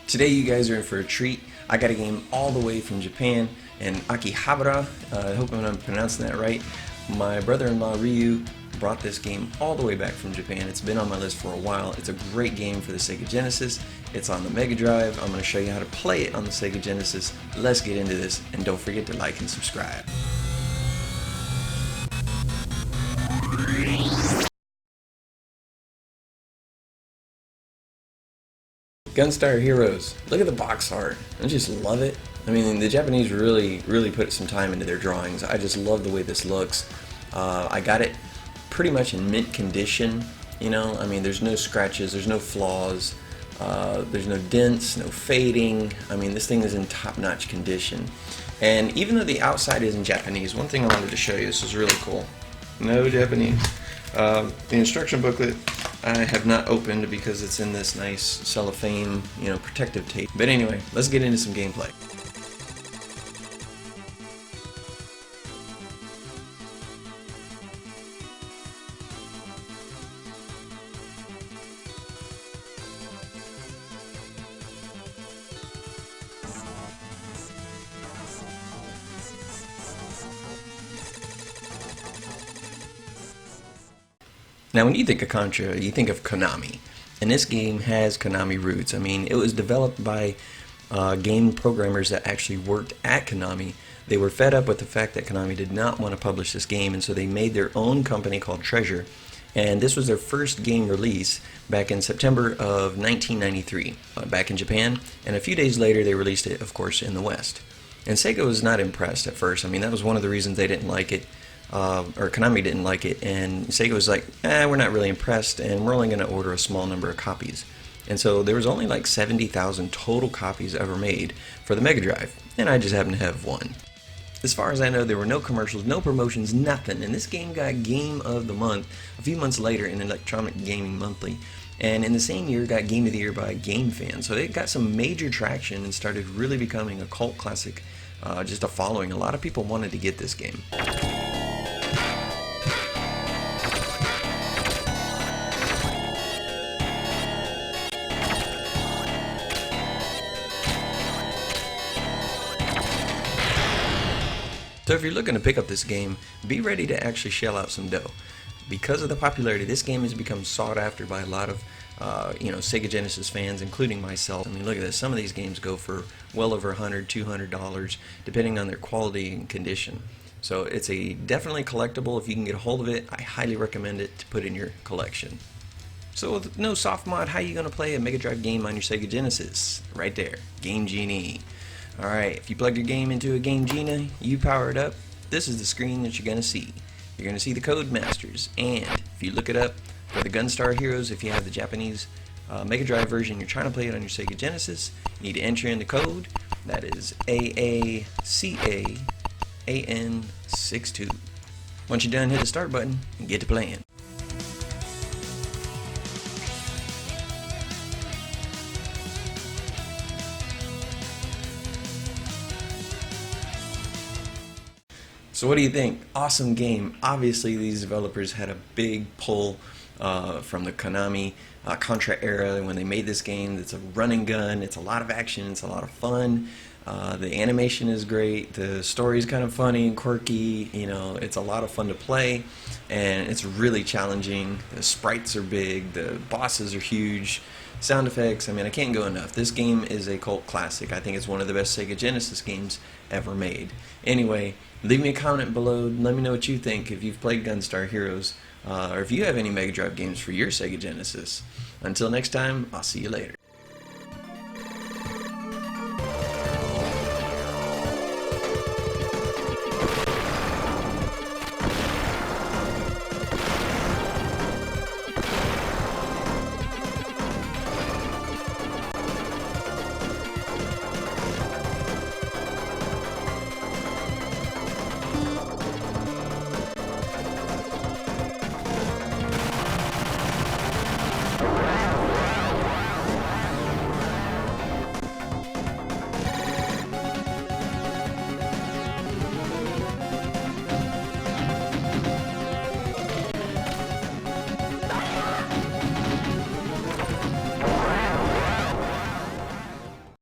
Today you guys are in for a treat. I got a game all the way from Japan, and Akihabara, I hope I'm pronouncing that right. My brother-in-law Ryu brought this game all the way back from Japan. It's been on my list for a while. It's a great game for the Sega Genesis. It's on the MegaDrive. I'm going to show you how to play it on the Sega Genesis. Let's get into this, and don't forget to like and subscribe. Gunstar Heroes. Look at the box art. I just love it. I mean, the Japanese really put some time into their drawings. I just love the way this looks. I got it pretty much in mint condition. You know, I mean, there's no scratches, there's no flaws, there's no dents, no fading. I mean, this thing is in top-notch condition. And even though the outside is in Japanese, one thing I wanted to show you, this is really cool. No Japanese. The instruction booklet I have not opened because it's in this nice cellophane, protective tape. But anyway, let's get into some gameplay. Now, when you think of Contra, you think of Konami, and this game has Konami roots. I mean, it was developed by game programmers that actually worked at Konami. They were fed up with the fact that Konami did not want to publish this game, and so they made their own company called Treasure, and this was their first game release back in September of 1993, back in Japan, and a few days later they released it, of course, in the West. And Sega was not impressed at first. I mean, that was one of the reasons they didn't like it. Or Konami didn't like it, and Sega was like, we're not really impressed, and we're only going to order a small number of copies. And so there was only like 70,000 total copies ever made for the MegaDrive, and I just happened to have one. As far as I know, there were no commercials, no promotions, nothing, and this game got Game of the Month a few months later in Electronic Gaming Monthly, and in the same year got Game of the Year by Game Fan. So it got some major traction and started really becoming a cult classic, just a following. A lot of people wanted to get this game. So if you're looking to pick up this game, be ready to actually shell out some dough. Because of the popularity, this game has become sought after by a lot of Sega Genesis fans, including myself. I mean, look at this. Some of these games go for well over $100, $200, depending on their quality and condition. So it's a definitely collectible. If you can get a hold of it, I highly recommend it to put in your collection. So with no soft mod, how are you going to play a MegaDrive game on your Sega Genesis? Right there, Game Genie. Alright, if you plug your game into a Game Genie, you power it up, this is the screen that you're going to see. You're going to see the code masters, and if you look it up for the Gunstar Heroes, if you have the Japanese MegaDrive version, you're trying to play it on your Sega Genesis, you need to enter in the code. That is AACAAN62. Once you're done, hit the start button and get to playing. So what do you think? Awesome game. Obviously these developers had a big pull from the Konami Contra era when they made this game. It's a run and gun, it's a lot of action, it's a lot of fun. The animation is great, the story is kind of funny and quirky, it's a lot of fun to play, and it's really challenging. The sprites are big, the bosses are huge, sound effects, I mean, I can't go enough. This game is a cult classic. I think it's one of the best Sega Genesis games ever made. Anyway, leave me a comment below, let me know what you think if you've played Gunstar Heroes, or if you have any Mega Drive games for your Sega Genesis. Until next time, I'll see you later.